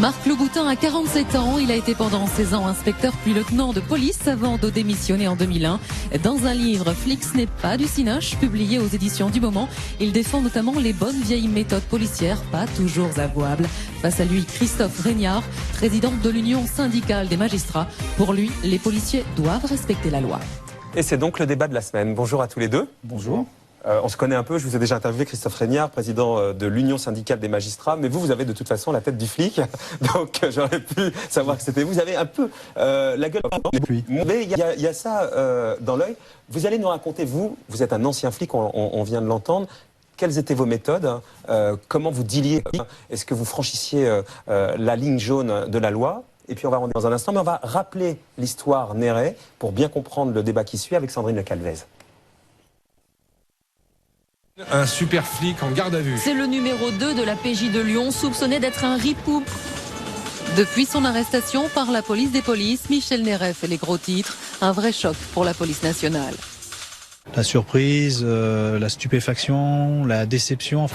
Marc Louboutin a 47 ans. Il a été pendant 16 ans inspecteur puis lieutenant de police avant de démissionner en 2001. Dans un livre, Flics n'est pas du cinoche, publié aux éditions du Moment, il défend notamment les bonnes vieilles méthodes policières, pas toujours avouables. Face à lui, Christophe Régnard, président de l'Union syndicale des magistrats. Pour lui, les policiers doivent respecter la loi. Et c'est donc le débat de la semaine. Bonjour à tous les deux. Bonjour. On se connaît un peu, je vous ai déjà interviewé, Christophe Régnard, président de l'Union syndicale des magistrats, mais vous avez de toute façon la tête du flic, donc j'aurais pu savoir que c'était vous. Vous avez un peu la gueule, mais il y a ça dans l'œil. Vous allez nous raconter, vous êtes un ancien flic, on vient de l'entendre, quelles étaient vos méthodes, comment vous dealiez, est-ce que vous franchissiez la ligne jaune de la loi? Et puis on va revenir dans un instant, mais on va rappeler l'histoire Néret pour bien comprendre le débat qui suit avec Sandrine Le Calvez. Un super flic en garde à vue. C'est le numéro 2 de la PJ de Lyon, soupçonné d'être un ripou. Depuis son arrestation par la police des polices, Michel Néret fait les gros titres. Un vrai choc pour la police nationale. La surprise, la stupéfaction, la déception.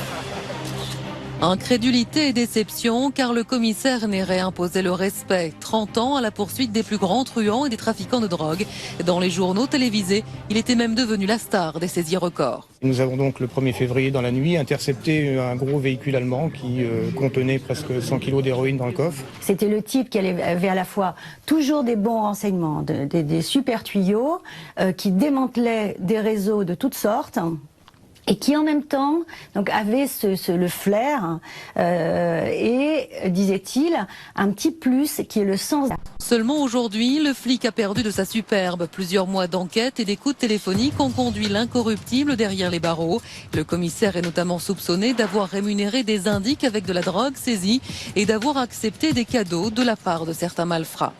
Incrédulité et déception, car le commissaire Néret imposait le respect. 30 ans à la poursuite des plus grands truands et des trafiquants de drogue. Dans les journaux télévisés, il était même devenu la star des saisies records. Nous avons donc le 1er février dans la nuit intercepté un gros véhicule allemand qui contenait presque 100 kg d'héroïne dans le coffre. C'était le type qui avait à la fois toujours des bons renseignements, des super tuyaux, qui démantelaient des réseaux de toutes sortes. Et qui en même temps donc avait le flair et, disait-il, un petit plus qui est le sens. Seulement aujourd'hui, le flic a perdu de sa superbe. Plusieurs mois d'enquête et d'écoute téléphonique ont conduit l'incorruptible derrière les barreaux. Le commissaire est notamment soupçonné d'avoir rémunéré des indiques avec de la drogue saisie et d'avoir accepté des cadeaux de la part de certains malfrats.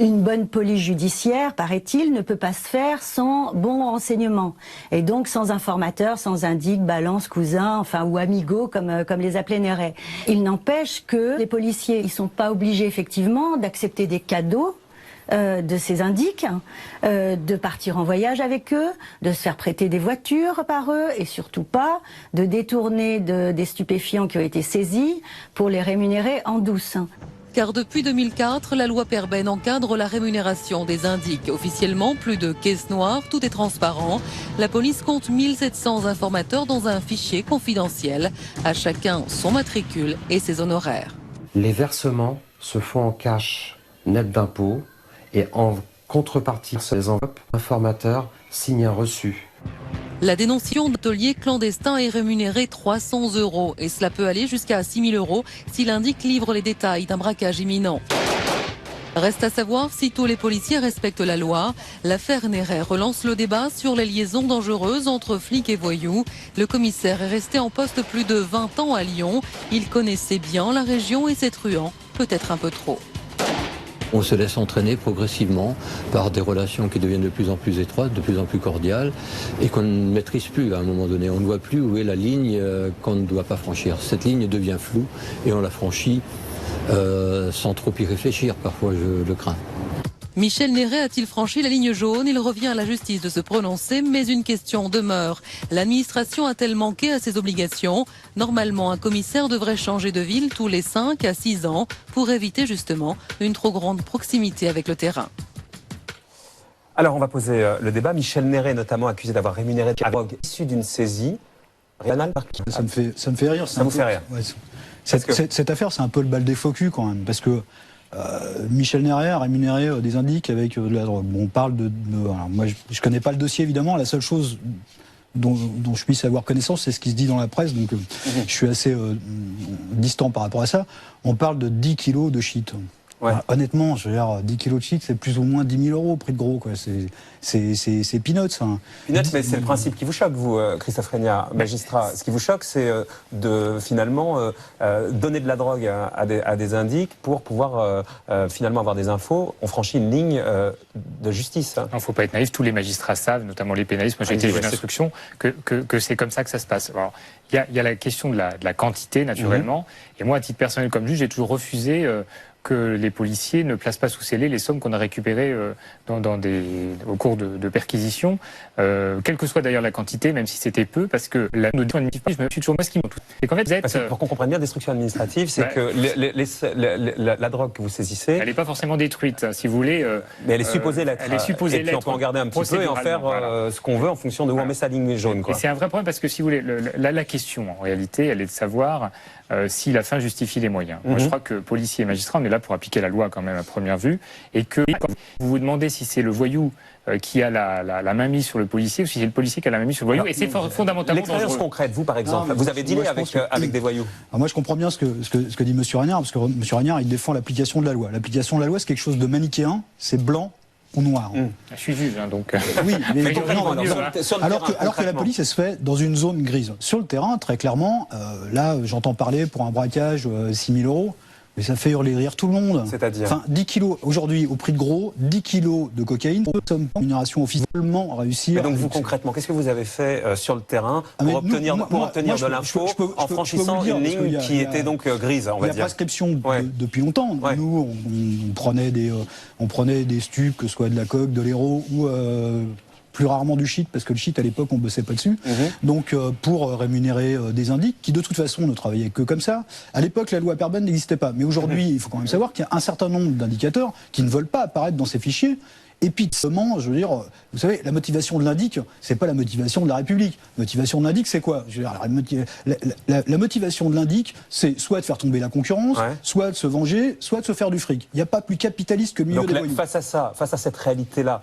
Une bonne police judiciaire, paraît-il, ne peut pas se faire sans bons renseignements. Et donc sans informateur, sans indique, balance, cousin, enfin ou amigo, comme les appelait Néret. Il n'empêche que les policiers, ils sont pas obligés effectivement d'accepter des cadeaux de ces indiques, de partir en voyage avec eux, de se faire prêter des voitures par eux et surtout pas de détourner des stupéfiants qui ont été saisis pour les rémunérer en douce. Car depuis 2004, la loi Perben encadre la rémunération des indiques. Officiellement, plus de caisses noires, tout est transparent. La police compte 1700 informateurs dans un fichier confidentiel. À chacun son matricule et ses honoraires. Les versements se font en cash net d'impôts et en contrepartie, les enveloppes, l'informateur signe un reçu. La dénonciation d'atelier clandestin est rémunérée 300 € et cela peut aller jusqu'à 6 000 € si l'indique livre les détails d'un braquage imminent. Reste à savoir si tous les policiers respectent la loi. L'affaire Néret relance le débat sur les liaisons dangereuses entre flics et voyous. Le commissaire est resté en poste plus de 20 ans à Lyon. Il connaissait bien la région et ses truands, peut-être un peu trop. On se laisse entraîner progressivement par des relations qui deviennent de plus en plus étroites, de plus en plus cordiales, et qu'on ne maîtrise plus à un moment donné. On ne voit plus où est la ligne qu'on ne doit pas franchir. Cette ligne devient floue et on la franchit sans trop y réfléchir, parfois je le crains. Michel Néret a-t-il franchi la ligne jaune? Il revient à la justice de se prononcer, mais une question demeure. L'administration a-t-elle manqué à ses obligations? Normalement, un commissaire devrait changer de ville tous les 5 à 6 ans pour éviter justement une trop grande proximité avec le terrain. Alors on va poser le débat. Michel Néret notamment accusé d'avoir rémunéré de la drogue issue d'une saisie. Rional, Ça me fait rire. Ça vous fait rire? Ouais, cette affaire, c'est un peu le bal des faux culs quand même, parce que Michel Néret a rémunéré des indiques avec de la drogue. Bon, on parle alors moi, je connais pas le dossier évidemment. La seule chose dont je puisse avoir connaissance, c'est ce qui se dit dans la presse. Donc, je suis assez distant par rapport à ça. On parle de 10 kilos de shit. Ouais. Alors, honnêtement, je veux dire, 10 kilos de shit, c'est plus ou moins 10 000 € au prix de gros, quoi. C'est peanuts, hein. Peanuts, mais c'est le principe qui vous choque, vous, Christophe Régnard, magistrat. Ce qui vous choque, c'est de finalement donner de la drogue à des indiques pour pouvoir finalement avoir des infos. On franchit une ligne de justice. Il ne faut pas être naïf. Tous les magistrats savent, notamment les pénalistes, moi j'ai été juge d'instruction, que c'est comme ça que ça se passe. Alors, Il y a la question de la quantité, naturellement. Et moi, à titre personnel comme juge, j'ai toujours refusé que les policiers ne placent pas sous scellé les sommes qu'on a récupérées au cours de perquisitions, quelle que soit d'ailleurs la quantité, même si c'était peu, parce que la notion administrative, je me suis toujours moi ce qui m'en tout. C'est qu'en fait, vous êtes, pour qu'on comprenne bien, destruction administrative, c'est que la drogue que vous saisissez, elle n'est pas forcément détruite, si vous voulez. Mais elle est supposée l'être. Elle est supposée et puis on peut en garder un petit peu et en faire ce qu'on veut en fonction de où on met sa ligne jaune. Et c'est un vrai problème parce que si vous voulez, la question en réalité, elle est de savoir si la fin justifie les moyens. Moi, je crois que policiers et magistrats, on est là pour appliquer la loi quand même à première vue, et que quand vous vous demandez si c'est le voyou qui a la main mise sur le policier ou si c'est le policier qui a la main mise sur le voyou, et c'est fondamentalement l'expérience concrète, vous par exemple, vous avez dealé avec des voyous. Alors moi je comprends bien ce que dit M. Ragnard, parce que M. Ragnard il défend l'application de la loi. L'application de la loi c'est quelque chose de manichéen, c'est blanc ou noir. Je suis juge, donc. Oui, mais alors que la police, elle se fait dans une zone grise. Sur le terrain, très clairement, là, j'entends parler pour un braquage 6 000 €. Mais ça fait hurler de rire tout le monde. C'est-à-dire 10 kilos, aujourd'hui, au prix de gros, 10 kilos de cocaïne, somme rémunération officiellement réussir. Et donc vous, concrètement, qu'est-ce que vous avez fait sur le terrain pour obtenir de l'info en franchissant une ligne qui était donc grise, on va dire. Il y a prescription depuis longtemps. Nous, on prenait des stupes, que ce soit de la coke, de l'héro ou... plus rarement du shit, parce que le shit, à l'époque, on bossait pas dessus. Donc, pour rémunérer des indiques, qui de toute façon ne travaillaient que comme ça. À l'époque, la loi Perben n'existait pas. Mais aujourd'hui, il faut quand même savoir qu'il y a un certain nombre d'indicateurs qui ne veulent pas apparaître dans ces fichiers. Et puis, seulement, je veux dire, vous savez, la motivation de l'indic, c'est pas la motivation de la République. La motivation de l'indic, c'est quoi? Je veux dire, la motivation de l'indic, c'est soit de faire tomber la concurrence, soit de se venger, soit de se faire du fric. Il n'y a pas plus capitaliste que le milieu des voyous. Face à cette réalité-là,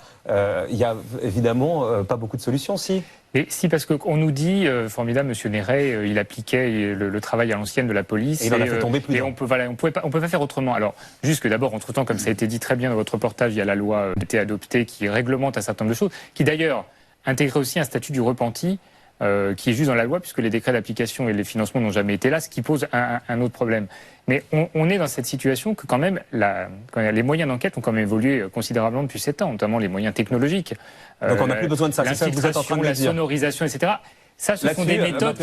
il n'y a évidemment pas beaucoup de solutions, si. Et si, parce qu'on nous dit, formidable, M. Néret, il appliquait le travail à l'ancienne de la police. Et il en a fait tomber plus. Et on peut pas faire autrement. Alors, juste que d'abord, entre-temps, comme ça a été dit très bien dans votre reportage, il y a la loi qui a été adoptée qui réglemente un certain nombre de choses, qui d'ailleurs intégrait aussi un statut du repenti, qui est juste dans la loi, puisque les décrets d'application et les financements n'ont jamais été là, ce qui pose un autre problème. Mais on est dans cette situation que quand même, les moyens d'enquête ont quand même évolué considérablement depuis 7 ans, notamment les moyens technologiques. Donc on n'a plus besoin de ça, c'est ça que vous êtes en train de dire. La sonorisation, etc. Ça, ce sont des méthodes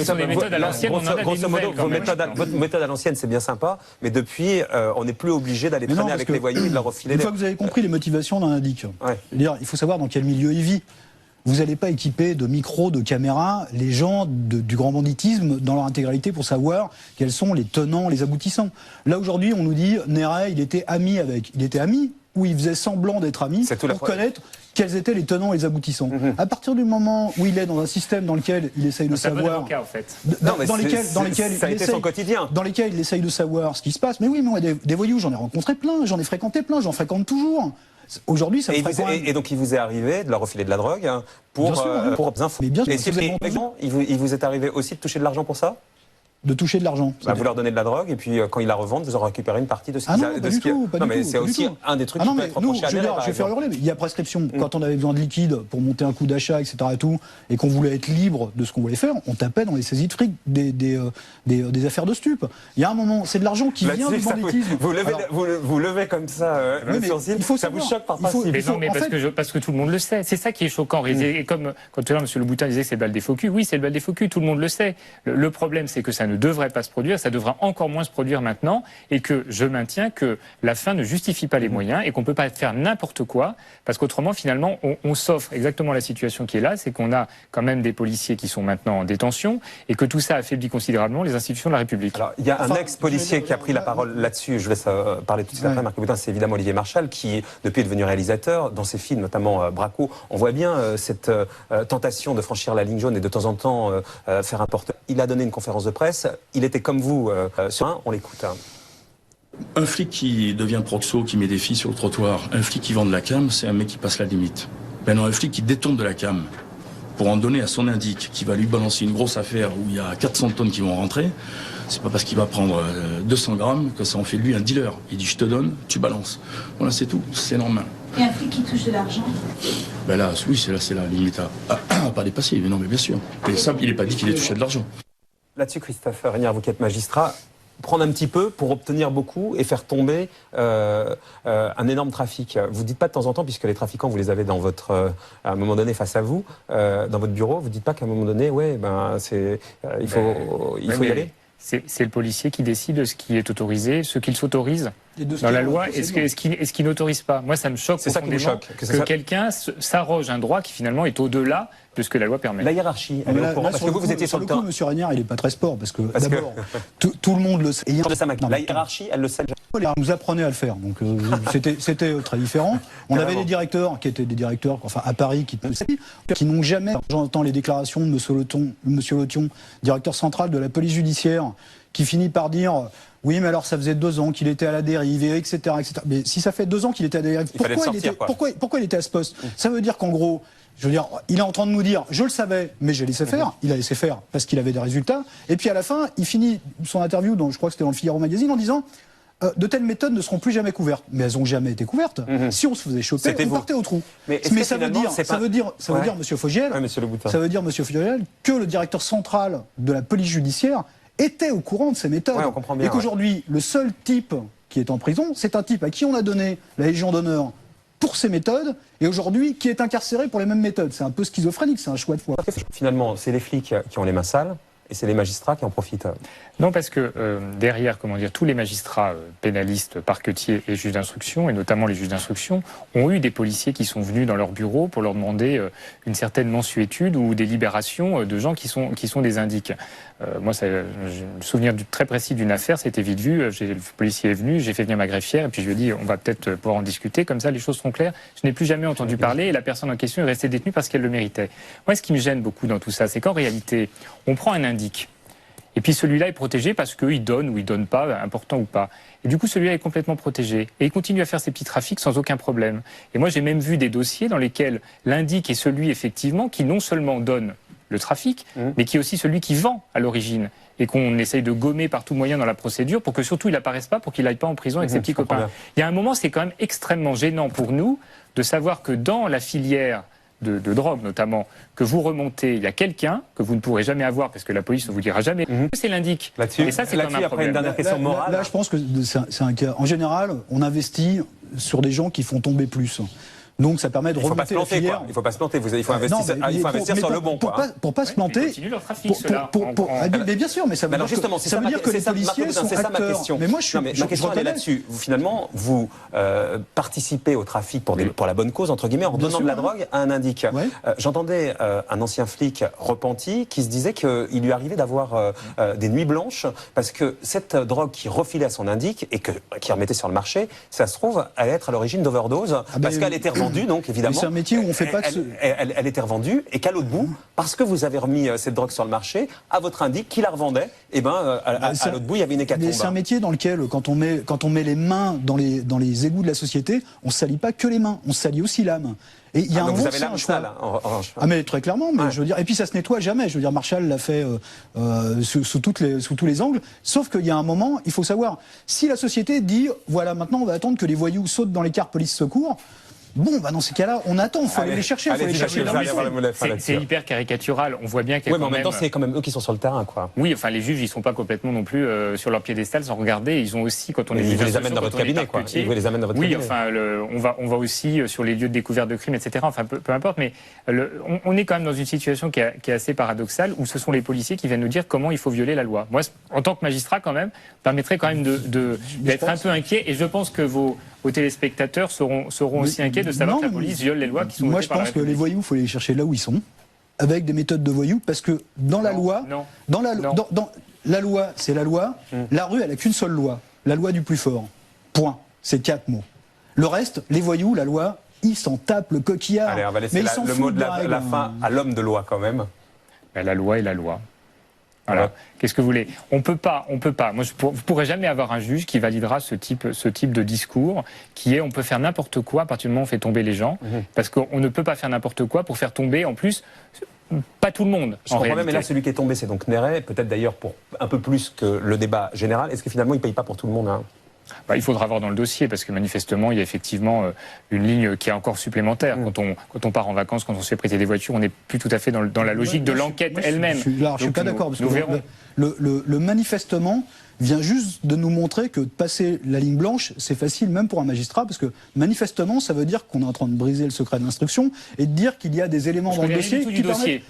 à l'ancienne, on en a des nouvelles. Votre méthode à l'ancienne, c'est bien sympa, mais depuis, on n'est plus obligé d'aller traîner avec les voyous et de leur refiler. Une fois que vous avez compris les motivations d'un indique, il faut savoir dans quel milieu il vit. Vous n'allez pas équiper de micros, de caméras les gens du grand banditisme dans leur intégralité pour savoir quels sont les tenants, les aboutissants. Là, aujourd'hui, on nous dit, Néret, il était ami avec. Il était ami ou il faisait semblant d'être ami pour connaître quels étaient les tenants et les aboutissants. À partir du moment où il est dans un système dans lequel il essaye de savoir... Avocat, en fait. Dans lesquels il essaye de savoir ce qui se passe. Mais oui, moi, des voyous, j'en ai rencontré plein, j'en ai fréquenté plein, j'en fréquente toujours. Aujourd'hui, ça et donc, il vous est arrivé de leur refiler de la drogue pour infos. Mais bien sûr, il vous est arrivé aussi de toucher de l'argent pour ça? De toucher de l'argent. Vous leur donnez de la drogue et puis quand ils la revendent, vous en récupérez une partie de ce qu'ils ont. Non, mais c'est aussi un des trucs qui peut être reproché à Néret. Je vais faire hurler, mais il y a prescription. Quand on avait besoin de liquide pour monter un coup d'achat, etc. et qu'on voulait être libre de ce qu'on voulait faire, on tapait dans les saisies de fric des affaires de stupes. Il y a un moment, c'est de l'argent qui vient du banditisme. Vous levez comme ça le sourcil, ça vous choque par principe. Mais non, mais parce que tout le monde le sait. C'est ça qui est choquant. Et comme quand tout à l'heure, M. Le Boutin disait que c'est le bal des faux culs, oui, c'est le bal des faux culs, tout le monde le sait. Le problème, c'est que ça ne devrait pas se produire, ça devra encore moins se produire maintenant, et que je maintiens que la fin ne justifie pas les moyens et qu'on ne peut pas faire n'importe quoi, parce qu'autrement, finalement, on s'offre exactement la situation qui est là, c'est qu'on a quand même des policiers qui sont maintenant en détention, et que tout ça affaiblit considérablement les institutions de la République. Alors, il y a un ex-policier qui a pris la parole là-dessus, je laisse parler tout de suite après, Marc Boutin, c'est évidemment Olivier Marchal, qui, depuis, est devenu réalisateur. Dans ses films, notamment Braco, on voit bien cette tentation de franchir la ligne jaune et de temps en temps faire un porteur. Il a donné une conférence de presse, il était comme vous sur un, on l'écoute. Un flic qui devient proxo, qui met des filles sur le trottoir, un flic qui vend de la cam, c'est un mec qui passe la limite. Maintenant, un flic qui détourne de la cam pour en donner à son indique, qui va lui balancer une grosse affaire où il y a 400 tonnes qui vont rentrer, c'est pas parce qu'il va prendre 200 grammes que ça en fait de lui un dealer. Il dit je te donne, tu balances. Voilà, c'est tout, c'est normal. Et un flic qui touche de l'argent? Ben là, oui, c'est la limite à pas dépasser, mais non, mais bien sûr. Mais ça, il n'est pas dit qu'il ait touché de l'argent. Là-dessus, Christophe Régnard, vous qui êtes magistrat, prendre un petit peu pour obtenir beaucoup et faire tomber un énorme trafic. Vous dites pas de temps en temps, puisque les trafiquants, vous les avez dans votre, à un moment donné face à vous, dans votre bureau, vous dites pas qu'à un moment donné, il faut y aller. C'est le policier qui décide de ce qui est autorisé, ce qu'il s'autorise dans la loi et ce qu'il n'autorise pas. Moi, ça me choque profondément que quelqu'un s'arroge un droit qui finalement est au-delà de ce que la loi permet. La hiérarchie, elle est au courant, parce que vous étiez sur le terrain. Monsieur Régnard, il n'est pas très sport, parce que d'abord, tout le monde le sait. La hiérarchie, elle le sait. Nous apprenait à le faire, donc c'était très différent. On avait des directeurs qui étaient des directeurs, enfin à Paris, qui n'ont jamais. J'entends les déclarations de Monsieur Lotion, directeur central de la police judiciaire, qui finit par dire oui, mais alors ça faisait 2 ans qu'il était à la dérive, etc., etc. Mais si ça fait 2 ans qu'il était à la dérive, pourquoi il était à ce poste? Ça veut dire qu'en gros, je veux dire, il est en train de nous dire, je le savais, mais j'ai laissé faire. Il a laissé faire parce qu'il avait des résultats. Et puis à la fin, il finit son interview, je crois que c'était dans le Figaro Magazine, en disant de telles méthodes ne seront plus jamais couvertes. Mais elles n'ont jamais été couvertes. Si on se faisait choper, on partait au trou. Mais ça veut dire, Monsieur Fogiel, que le directeur central de la police judiciaire était au courant de ces méthodes. Ouais, on comprend bien, et qu'aujourd'hui, le seul type qui est en prison, c'est un type à qui on a donné la Légion d'honneur pour ces méthodes, et aujourd'hui, qui est incarcéré pour les mêmes méthodes. C'est un peu schizophrénique, c'est un choix de foi. Finalement, c'est les flics qui ont les mains sales, et c'est les magistrats qui en profitent. Non, parce que derrière, tous les magistrats pénalistes, parquetiers et juges d'instruction, et notamment les juges d'instruction, ont eu des policiers qui sont venus dans leur bureau pour leur demander une certaine mensuétude ou des libérations de gens qui sont des indiques. Moi, j'ai le souvenir très précis d'une affaire, c'était vite vu. Le policier est venu, j'ai fait venir ma greffière, et puis je lui ai dit, on va peut-être pouvoir en discuter, comme ça les choses seront claires. Je n'ai plus jamais entendu parler, et la personne en question est restée détenue parce qu'elle le méritait. Moi, ce qui me gêne beaucoup dans tout ça, c'est qu'en réalité, on prend un indique, et puis celui-là est protégé parce qu'il donne ou il donne pas, important ou pas. Et du coup, celui-là est complètement protégé. Et il continue à faire ses petits trafics sans aucun problème. Et moi, j'ai même vu des dossiers dans lesquels l'indique est celui, effectivement, qui non seulement donne le trafic, mais qui est aussi celui qui vend à l'origine. Et qu'on essaye de gommer par tout moyen dans la procédure pour que surtout il n'apparaisse pas, pour qu'il n'aille pas en prison avec ses petits copains. Il y a un moment, c'est quand même extrêmement gênant pour nous de savoir que dans la filière de drogue notamment, que vous remontez, il y a quelqu'un que vous ne pourrez jamais avoir parce que la police ne vous dira jamais, c'est l'indique. Et ça, c'est quand même un problème. Une dernière question morale. Là, je pense que c'est un cas. En général, on investit sur des gens qui font tomber plus. Donc ça permet de remonter la filière. Il ne faut pas se planter, il faut investir sur le bon. Pour pas se planter. Mais bien sûr, mais ça veut dire que les policiers sont acteurs. Mais moi, ma question est là-dessus. Finalement, vous participez au trafic pour la bonne cause, entre guillemets, en donnant de la drogue à un indique. J'entendais un ancien flic repenti qui se disait qu'il lui arrivait d'avoir des nuits blanches parce que cette drogue qui refilait à son indique et qui remettait sur le marché, ça se trouve allait être à l'origine d'overdose parce qu'elle était revendue, donc évidemment. C'est un métier où on fait pas que elle était revendue et qu'à l'autre bout, parce que vous avez remis cette drogue sur le marché, à votre indique qui la revendait, et à l'autre bout il y avait une hécatombe. Mais c'est un métier dans lequel quand on met les mains dans les égouts de la société, on ne salit pas que les mains, on salit aussi l'âme. Et il y a vous avez l'âme sale, en revanche. Ah mais très clairement, mais je veux dire, et puis ça se nettoie jamais. Je veux dire, Marshall l'a fait sous tous les angles. Sauf qu'il y a un moment, il faut savoir, si la société dit, voilà, maintenant on va attendre que les voyous sautent dans les cars police secours. Bon, dans ces cas-là, on attend, il faut aller les chercher. C'est hyper caricatural. On voit bien qu'il y a mais en même temps, c'est quand même eux qui sont sur le terrain, quoi. Oui, enfin, les juges, ils sont pas complètement non plus sur leur piédestal sans regarder. Ils ont aussi, quand on est juge, ils les amènent dans votre cabinet, quoi. Ils les amènent dans votre cabinet. Oui, enfin, on va aussi sur les lieux de découverte de crimes, etc. Enfin, peu importe, mais on est quand même dans une situation qui est assez paradoxale où ce sont les policiers qui viennent nous dire comment il faut violer la loi. Moi, en tant que magistrat, quand même, permettrait quand même d'être un peu inquiet. Et je pense que vos téléspectateurs seront aussi inquiets de savoir que la police viole les lois qui sont votées par la République. Moi, je pense que les voyous, il faut les chercher là où ils sont, avec des méthodes de voyous, parce que la loi, la loi, c'est la loi. La rue, elle n'a qu'une seule loi, la loi du plus fort. Point. C'est 4 mots. Le reste, les voyous, la loi, ils s'en tapent le coquillard. Allez, on va laisser le mot de la fin à l'homme de loi, quand même. La loi est la loi. Voilà. Ouais. Qu'est-ce que vous voulez ? On peut pas. Moi, vous pourrez jamais avoir un juge qui validera ce type de discours, qui est on peut faire n'importe quoi à partir du moment où on fait tomber les gens, parce qu'on ne peut pas faire n'importe quoi pour faire tomber, en plus, pas tout le monde. Je comprends bien, mais là, celui qui est tombé, c'est donc Néret, peut-être d'ailleurs pour un peu plus que le débat général. Est-ce que finalement, il ne paye pas pour tout le monde, hein ? Il faudra voir dans le dossier, parce que manifestement, il y a effectivement une ligne qui est encore supplémentaire. Quand on part en vacances, quand on se fait prêter des voitures, on n'est plus tout à fait dans la logique de l'enquête elle-même. Je ne suis pas d'accord, parce que le manifestement, vient juste de nous montrer que de passer la ligne blanche, c'est facile même pour un magistrat, parce que manifestement, ça veut dire qu'on est en train de briser le secret de l'instruction et de dire qu'il y a des éléments dans le dossier qui permettent...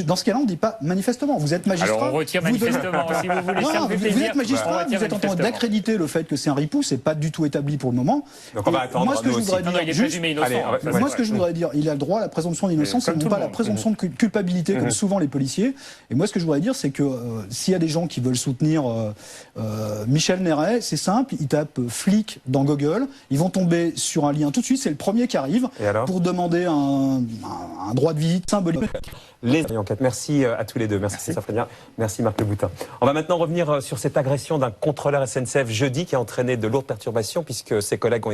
dans ce cas-là, on ne dit pas manifestement. Vous êtes magistrat. Alors on retire manifestement, si vous voulez. Non, vous êtes magistrat, vous êtes en train d'accréditer le fait que c'est un ripou, c'est pas du tout établi pour le moment. Donc on va attendre. Moi, ce que je voudrais dire, il a le droit à la présomption d'innocence et non pas la présomption de culpabilité, comme souvent les policiers. Et moi, ce que je voudrais dire, c'est que s'il y a des gens qui veulent soutenir Michel Néret, c'est simple, ils tapent flic dans Google, ils vont tomber sur un lien tout de suite, c'est le premier qui arrive pour demander un droit de visite symbolique. Les enquêtes. Merci à tous les deux. Merci Christophe Régnard. Merci Marc Le Boutin. On va maintenant revenir sur cette agression d'un contrôleur SNCF jeudi qui a entraîné de lourdes perturbations puisque ses collègues ont